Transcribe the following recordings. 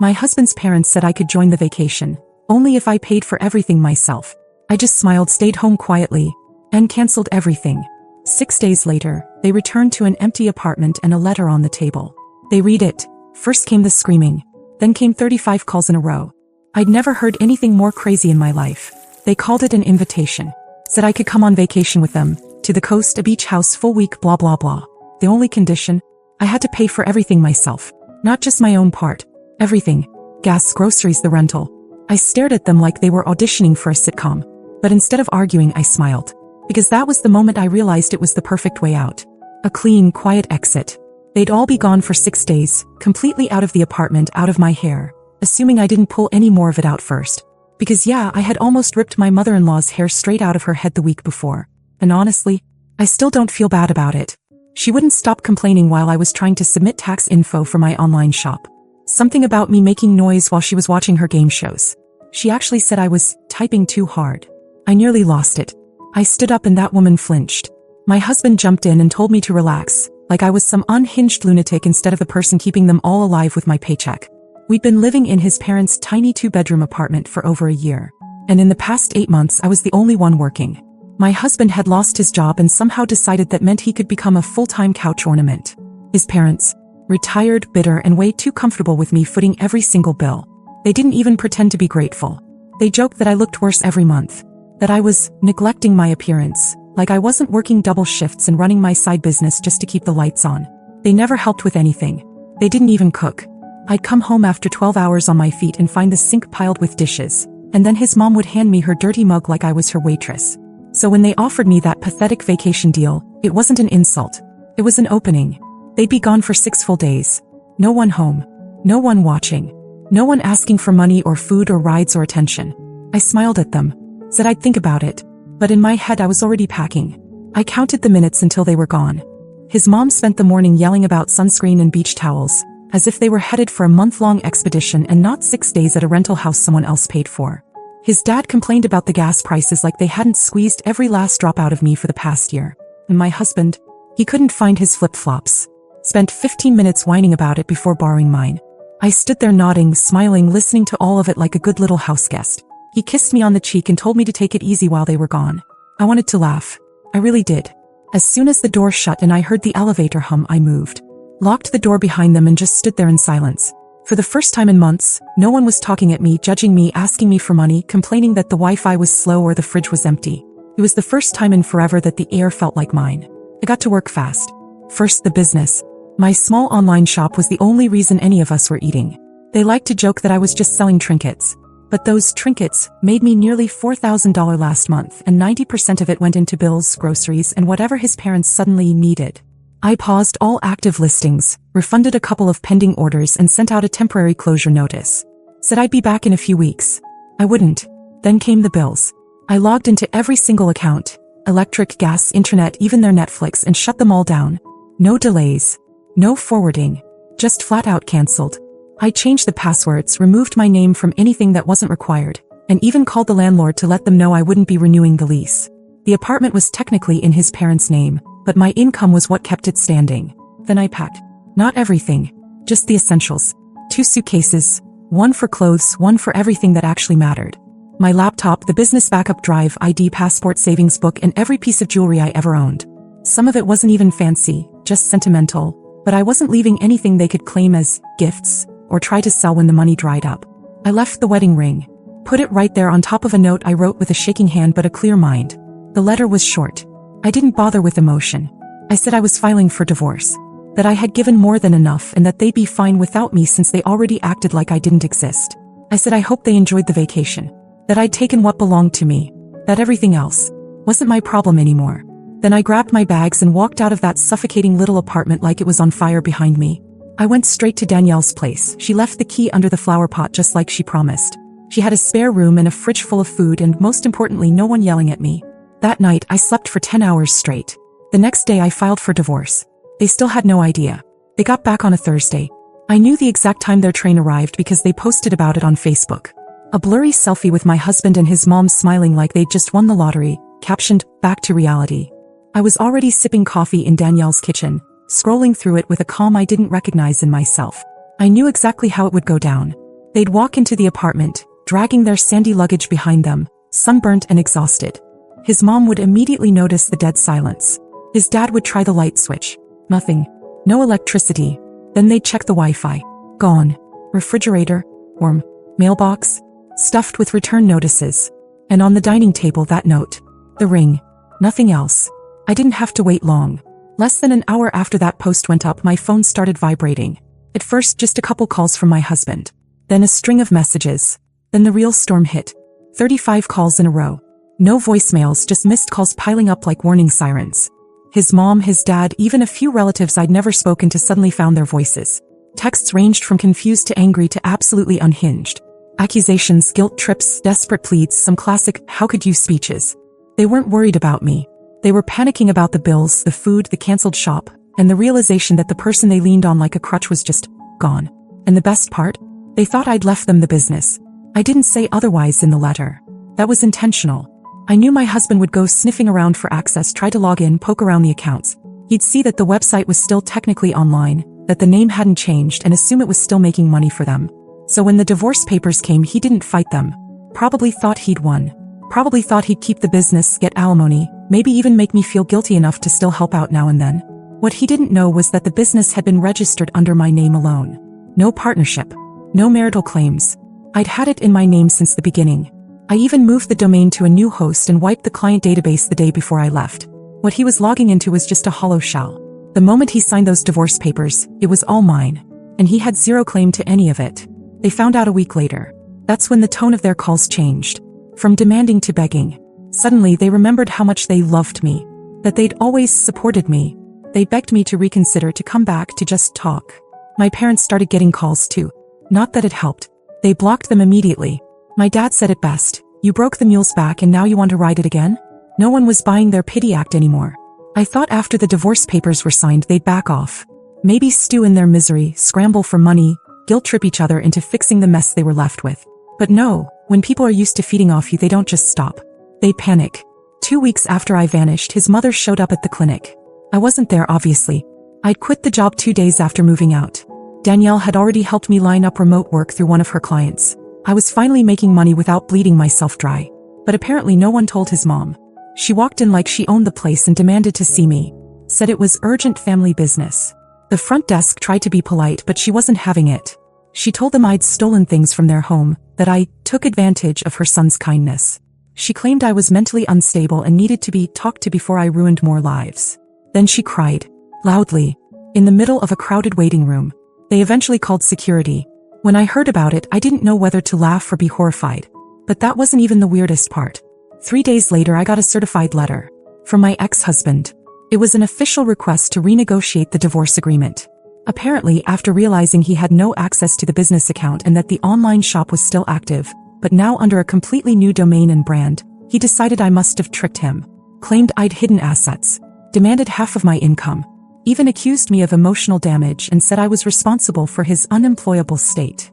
My husband's parents said I could join the vacation, only if I paid for everything myself. I just smiled, stayed home quietly, and canceled everything. 6 days later, they returned to an empty apartment and a letter on the table. They read it. First came the screaming, then came 35 calls in a row. I'd never heard anything more crazy in my life. They called it an invitation. Said I could come on vacation with them, to the coast, a beach house, full week, blah blah blah. The only condition? I had to pay for everything myself. Not just my own part. Everything. Gas, groceries, the rental. I stared at them like they were auditioning for a sitcom. But instead of arguing, I smiled. Because that was the moment I realized it was the perfect way out. A clean, quiet exit. They'd all be gone for 6 days, completely out of the apartment, out of my hair, assuming I didn't pull any more of it out first. Because yeah, I had almost ripped my mother-in-law's hair straight out of her head the week before. And honestly, I still don't feel bad about it. She wouldn't stop complaining while I was trying to submit tax info for my online shop. Something about me making noise while she was watching her game shows. She actually said I was typing too hard. I nearly lost it. I stood up and that woman flinched. My husband jumped in and told me to relax, like I was some unhinged lunatic instead of the person keeping them all alive with my paycheck. We'd been living in his parents' tiny 2-bedroom apartment for over a year. And in the past 8 months I was the only one working. My husband had lost his job and somehow decided that meant he could become a full-time couch ornament. His parents, retired, bitter, and way too comfortable with me footing every single bill. They didn't even pretend to be grateful. They joked that I looked worse every month. That I was neglecting my appearance, like I wasn't working double shifts and running my side business just to keep the lights on. They never helped with anything. They didn't even cook. I'd come home after 12 hours on my feet and find the sink piled with dishes, and then his mom would hand me her dirty mug like I was her waitress. So when they offered me that pathetic vacation deal, it wasn't an insult. It was an opening. They'd be gone for 6 full days. No one home. No one watching. No one asking for money or food or rides or attention. I smiled at them. Said I'd think about it. But in my head I was already packing. I counted the minutes until they were gone. His mom spent the morning yelling about sunscreen and beach towels, as if they were headed for a month-long expedition and not 6 days at a rental house someone else paid for. His dad complained about the gas prices like they hadn't squeezed every last drop out of me for the past year. And my husband, he couldn't find his flip-flops. Spent 15 minutes whining about it before borrowing mine. I stood there nodding, smiling, listening to all of it like a good little house guest. He kissed me on the cheek and told me to take it easy while they were gone. I wanted to laugh. I really did. As soon as the door shut and I heard the elevator hum, I moved. Locked the door behind them and just stood there in silence. For the first time in months, no one was talking at me, judging me, asking me for money, complaining that the Wi-Fi was slow or the fridge was empty. It was the first time in forever that the air felt like mine. I got to work fast. First, the business. My small online shop was the only reason any of us were eating. They liked to joke that I was just selling trinkets. But those trinkets made me nearly $4,000 last month, and 90% of it went into bills, groceries, and whatever his parents suddenly needed. I paused all active listings, refunded a couple of pending orders, and sent out a temporary closure notice. Said I'd be back in a few weeks. I wouldn't. Then came the bills. I logged into every single account, electric, gas, internet, even their Netflix, and shut them all down. No delays. No forwarding. Just flat out canceled. I changed the passwords, removed my name from anything that wasn't required, and even called the landlord to let them know I wouldn't be renewing the lease. The apartment was technically in his parents' name, but my income was what kept it standing. Then I packed. Not everything, just the essentials. 2 suitcases, one for clothes, one for everything that actually mattered. My laptop, the business backup drive, ID, passport, savings book, and every piece of jewelry I ever owned. Some of it wasn't even fancy, just sentimental, but I wasn't leaving anything they could claim as gifts or try to sell when the money dried up. I left the wedding ring, put it right there on top of a note I wrote with a shaking hand but a clear mind. The letter was short. I didn't bother with emotion. I said I was filing for divorce, that I had given more than enough and that they'd be fine without me since they already acted like I didn't exist. I said I hoped they enjoyed the vacation, that I'd taken what belonged to me, that everything else wasn't my problem anymore. Then I grabbed my bags and walked out of that suffocating little apartment like it was on fire behind me. I went straight to Danielle's place. She left the key under the flower pot just like she promised. She had a spare room and a fridge full of food and, most importantly, no one yelling at me. That night, I slept for 10 hours straight. The next day, I filed for divorce. They still had no idea. They got back on a Thursday. I knew the exact time their train arrived because they posted about it on Facebook. A blurry selfie with my husband and his mom smiling like they'd just won the lottery, captioned, "Back to reality." I was already sipping coffee in Danielle's kitchen, scrolling through it with a calm I didn't recognize in myself. I knew exactly how it would go down. They'd walk into the apartment, dragging their sandy luggage behind them, sunburnt and exhausted. His mom would immediately notice the dead silence. His dad would try the light switch. Nothing. No electricity. Then they'd check the Wi-Fi. Gone. Refrigerator. Warm. Mailbox. Stuffed with return notices. And on the dining table that note. The ring. Nothing else. I didn't have to wait long. Less than an hour after that post went up, my phone started vibrating. At first, just a couple calls from my husband. Then a string of messages. Then the real storm hit. 35 calls in a row. No voicemails, just missed calls piling up like warning sirens. His mom, his dad, even a few relatives I'd never spoken to suddenly found their voices. Texts ranged from confused to angry to absolutely unhinged. Accusations, guilt trips, desperate pleads, some classic "how could you" speeches. They weren't worried about me. They were panicking about the bills, the food, the canceled shop, and the realization that the person they leaned on like a crutch was just gone. And the best part? They thought I'd left them the business. I didn't say otherwise in the letter. That was intentional. I knew my husband would go sniffing around for access, try to log in, poke around the accounts. He'd see that the website was still technically online, that the name hadn't changed, and assume it was still making money for them. So when the divorce papers came, he didn't fight them. Probably thought he'd won. Probably thought he'd keep the business, get alimony, maybe even make me feel guilty enough to still help out now and then. What he didn't know was that the business had been registered under my name alone. No partnership. No marital claims. I'd had it in my name since the beginning. I even moved the domain to a new host and wiped the client database the day before I left. What he was logging into was just a hollow shell. The moment he signed those divorce papers, it was all mine. And he had zero claim to any of it. They found out a week later. That's when the tone of their calls changed. From demanding to begging. Suddenly they remembered how much they loved me. That they'd always supported me. They begged me to reconsider, to come back, to just talk. My parents started getting calls too. Not that it helped. They blocked them immediately. My dad said it best. You broke the mule's back and now you want to ride it again? No one was buying their pity act anymore. I thought after the divorce papers were signed they'd back off. Maybe stew in their misery, scramble for money, guilt trip each other into fixing the mess they were left with. But no, when people are used to feeding off you, they don't just stop. They panic. 2 weeks after I vanished, his mother showed up at the clinic. I wasn't there, obviously. I'd quit the job 2 days after moving out. Danielle had already helped me line up remote work through one of her clients. I was finally making money without bleeding myself dry. But apparently no one told his mom. She walked in like she owned the place and demanded to see me. Said it was urgent family business. The front desk tried to be polite, but she wasn't having it. She told them I'd stolen things from their home, that I took advantage of her son's kindness. She claimed I was mentally unstable and needed to be talked to before I ruined more lives. Then she cried. Loudly. In the middle of a crowded waiting room. They eventually called security. When I heard about it, I didn't know whether to laugh or be horrified. But that wasn't even the weirdest part. 3 days later, I got a certified letter. From my ex-husband. It was an official request to renegotiate the divorce agreement. Apparently, after realizing he had no access to the business account and that the online shop was still active, but now under a completely new domain and brand, he decided I must have tricked him. Claimed I'd hidden assets. Demanded half of my income. Even accused me of emotional damage and said I was responsible for his unemployable state.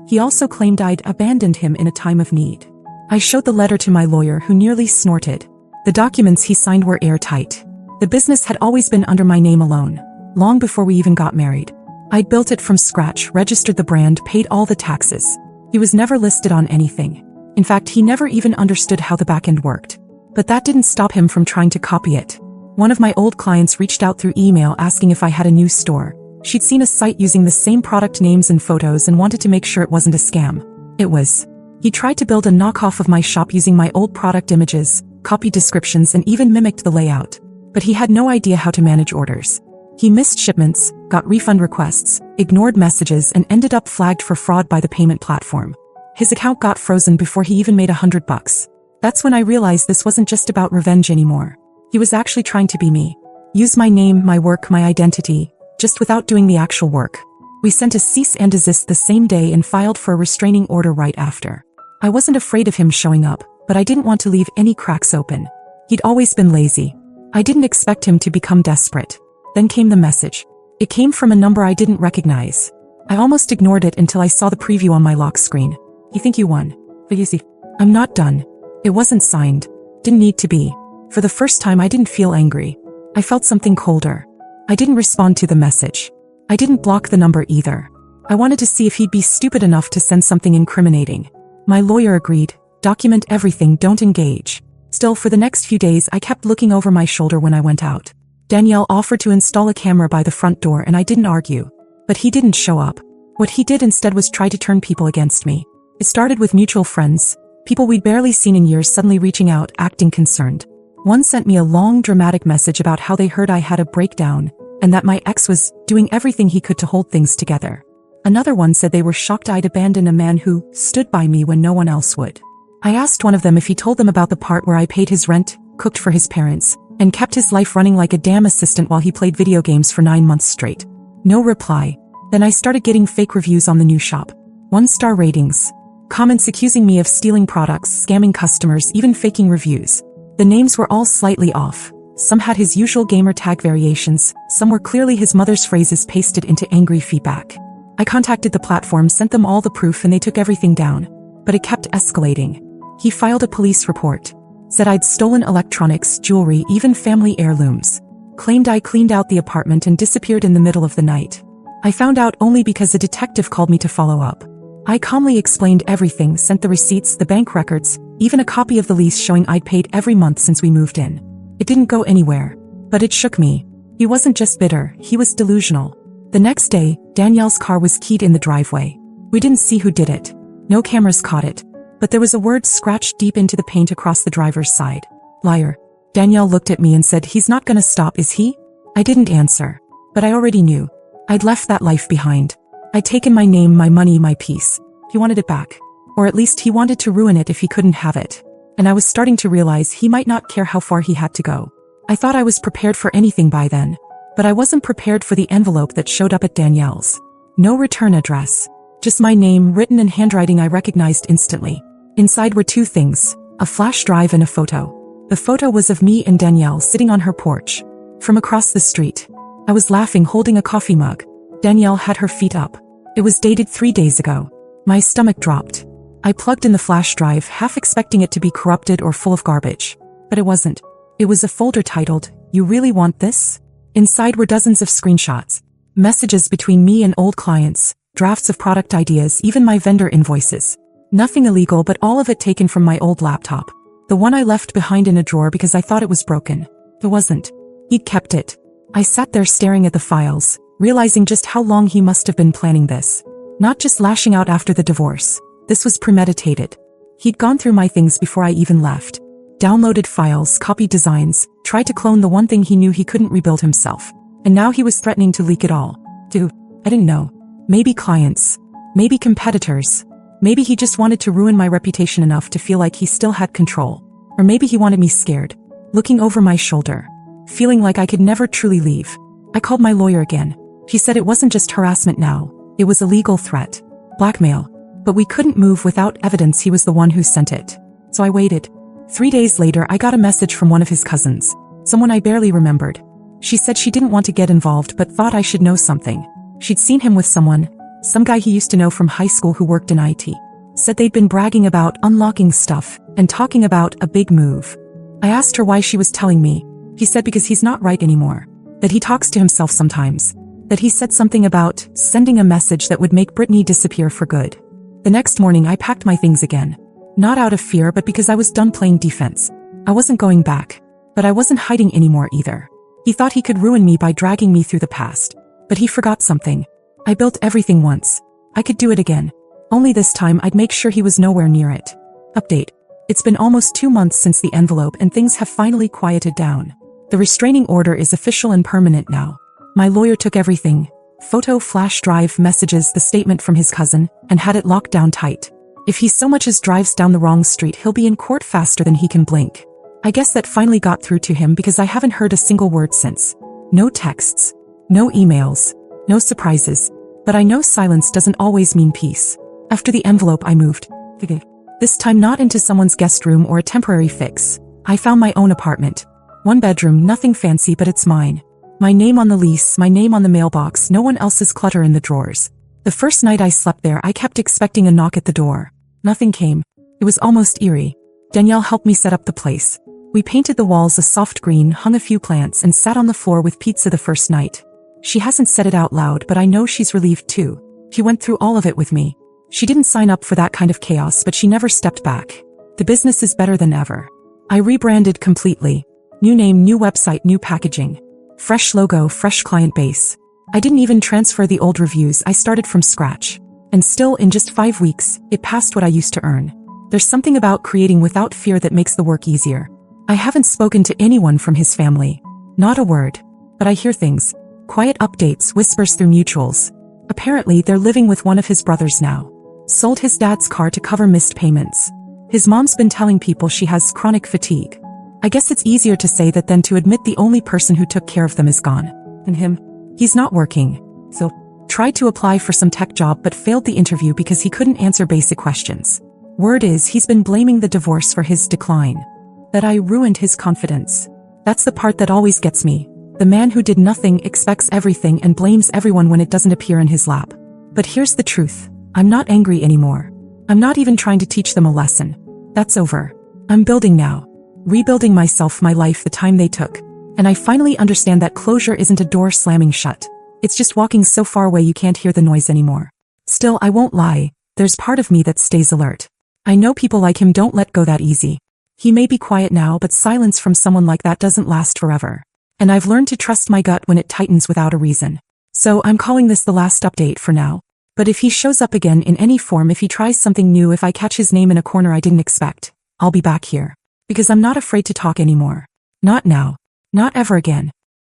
He also claimed I'd abandoned him in a time of need. I showed the letter to my lawyer, who nearly snorted. The documents he signed were airtight. The business had always been under my name alone, long before we even got married. I'd built it from scratch, registered the brand, paid all the taxes. He was never listed on anything. In fact, he never even understood how the back end worked. But that didn't stop him from trying to copy it. One of my old clients reached out through email asking if I had a new store. She'd seen a site using the same product names and photos and wanted to make sure it wasn't a scam. It was. He tried to build a knockoff of my shop using my old product images, copied descriptions, and even mimicked the layout. But he had no idea how to manage orders. He missed shipments, got refund requests, ignored messages, and ended up flagged for fraud by the payment platform. His account got frozen before he even made $100. That's when I realized this wasn't just about revenge anymore. He was actually trying to be me. Use my name, my work, my identity, just without doing the actual work. We sent a cease and desist the same day and filed for a restraining order right after. I wasn't afraid of him showing up, but I didn't want to leave any cracks open. He'd always been lazy. I didn't expect him to become desperate. Then came the message. It came from a number I didn't recognize. I almost ignored it until I saw the preview on my lock screen. You think you won? But you see, I'm not done. It wasn't signed. Didn't need to be. For the first time, I didn't feel angry. I felt something colder. I didn't respond to the message. I didn't block the number either. I wanted to see if he'd be stupid enough to send something incriminating. My lawyer agreed. Document everything, don't engage. Still, for the next few days I kept looking over my shoulder when I went out. Danielle offered to install a camera by the front door and I didn't argue. But he didn't show up. What he did instead was try to turn people against me. It started with mutual friends, people we'd barely seen in years suddenly reaching out, acting concerned. One sent me a long, dramatic message about how they heard I had a breakdown and that my ex was doing everything he could to hold things together. Another one said they were shocked I'd abandoned a man who stood by me when no one else would. I asked one of them if he told them about the part where I paid his rent, cooked for his parents, and kept his life running like a damn assistant while he played video games for 9 months straight. No reply. Then I started getting fake reviews on the new shop. 1-star ratings. Comments accusing me of stealing products, scamming customers, even faking reviews. The names were all slightly off. Some had his usual gamer tag variations, some were clearly his mother's phrases pasted into angry feedback. I contacted the platform, sent them all the proof, and they took everything down. But it kept escalating. He filed a police report. Said I'd stolen electronics, jewelry, even family heirlooms. Claimed I cleaned out the apartment and disappeared in the middle of the night. I found out only because a detective called me to follow up. I calmly explained everything, sent the receipts, the bank records, even a copy of the lease showing I'd paid every month since we moved in. It didn't go anywhere. But it shook me. He wasn't just bitter, he was delusional. The next day, Danielle's car was keyed in the driveway. We didn't see who did it. No cameras caught it. But there was a word scratched deep into the paint across the driver's side. Liar. Danielle looked at me and said, "He's not gonna stop, is he?" I didn't answer. But I already knew. I'd left that life behind. I'd taken my name, my money, my peace. He wanted it back. Or at least he wanted to ruin it if he couldn't have it. And I was starting to realize he might not care how far he had to go. I thought I was prepared for anything by then. But I wasn't prepared for the envelope that showed up at Danielle's. No return address. Just my name written in handwriting I recognized instantly. Inside were 2 things, a flash drive and a photo. The photo was of me and Danielle sitting on her porch. From across the street. I was laughing, holding a coffee mug. Danielle had her feet up. It was dated 3 days ago. My stomach dropped. I plugged in the flash drive, half expecting it to be corrupted or full of garbage. But it wasn't. It was a folder titled, "You Really Want This?" Inside were dozens of screenshots. Messages between me and old clients, drafts of product ideas, even my vendor invoices. Nothing illegal, but all of it taken from my old laptop. The one I left behind in a drawer because I thought it was broken. It wasn't. He'd kept it. I sat there staring at the files, realizing just how long he must have been planning this. Not just lashing out after the divorce. This was premeditated. He'd gone through my things before I even left. Downloaded files, copied designs, tried to clone the one thing he knew he couldn't rebuild himself. And now he was threatening to leak it all. To, I didn't know. Maybe clients. Maybe competitors. Maybe he just wanted to ruin my reputation enough to feel like he still had control. Or maybe he wanted me scared. Looking over my shoulder. Feeling like I could never truly leave. I called my lawyer again. She said it wasn't just harassment now. It was a legal threat. Blackmail. But we couldn't move without evidence he was the one who sent it. So I waited. 3 days later I got a message from one of his cousins. Someone I barely remembered. She said she didn't want to get involved but thought I should know something. She'd seen him with someone. Some guy he used to know from high school who worked in IT. Said they'd been bragging about unlocking stuff and talking about a big move. I asked her why she was telling me. He said because he's not right anymore. That he talks to himself sometimes. That he said something about sending a message that would make Brittany disappear for good. The next morning I packed my things again. Not out of fear but because I was done playing defense. I wasn't going back. But I wasn't hiding anymore either. He thought he could ruin me by dragging me through the past. But he forgot something. I built everything once. I could do it again. Only this time I'd make sure he was nowhere near it. Update. It's been almost 2 months since the envelope and things have finally quieted down. The restraining order is official and permanent now. My lawyer took everything. Photo, flash drive, messages, the statement from his cousin, and had it locked down tight. If he so much as drives down the wrong street he'll be in court faster than he can blink. I guess that finally got through to him because I haven't heard a single word since. No texts. No emails. No surprises. But I know silence doesn't always mean peace. After the envelope I moved. This time not into someone's guest room or a temporary fix. I found my own apartment. 1 bedroom, nothing fancy but it's mine. My name on the lease, my name on the mailbox, no one else's clutter in the drawers. The first night I slept there I kept expecting a knock at the door. Nothing came. It was almost eerie. Danielle helped me set up the place. We painted the walls a soft green, hung a few plants and sat on the floor with pizza the first night. She hasn't said it out loud but I know she's relieved too. He went through all of it with me. She didn't sign up for that kind of chaos, but she never stepped back. The business is better than ever. I rebranded completely. New name, new website, new packaging. Fresh logo, fresh client base. I didn't even transfer the old reviews, I started from scratch. And still, in just 5 weeks, it passed what I used to earn. There's something about creating without fear that makes the work easier. I haven't spoken to anyone from his family. Not a word. But I hear things. Quiet updates, whispers through mutuals. Apparently, they're living with one of his brothers now. Sold his dad's car to cover missed payments. His mom's been telling people she has chronic fatigue. I guess it's easier to say that than to admit the only person who took care of them is gone. And him? He's not working. So, tried to apply for some tech job but failed the interview because he couldn't answer basic questions. Word is he's been blaming the divorce for his decline. That I ruined his confidence. That's the part that always gets me. The man who did nothing expects everything and blames everyone when it doesn't appear in his lap. But here's the truth. I'm not angry anymore. I'm not even trying to teach them a lesson. That's over. I'm building now. Rebuilding myself, my life, the time they took. And I finally understand that closure isn't a door slamming shut. It's just walking so far away you can't hear the noise anymore. Still, I won't lie. There's part of me that stays alert. I know people like him don't let go that easy. He may be quiet now, but silence from someone like that doesn't last forever. And I've learned to trust my gut when it tightens without a reason. So I'm calling this the last update for now. But if he shows up again in any form, if he tries something new, if I catch his name in a corner I didn't expect, I'll be back here. Because I'm not afraid to talk anymore. Not now. Not ever again.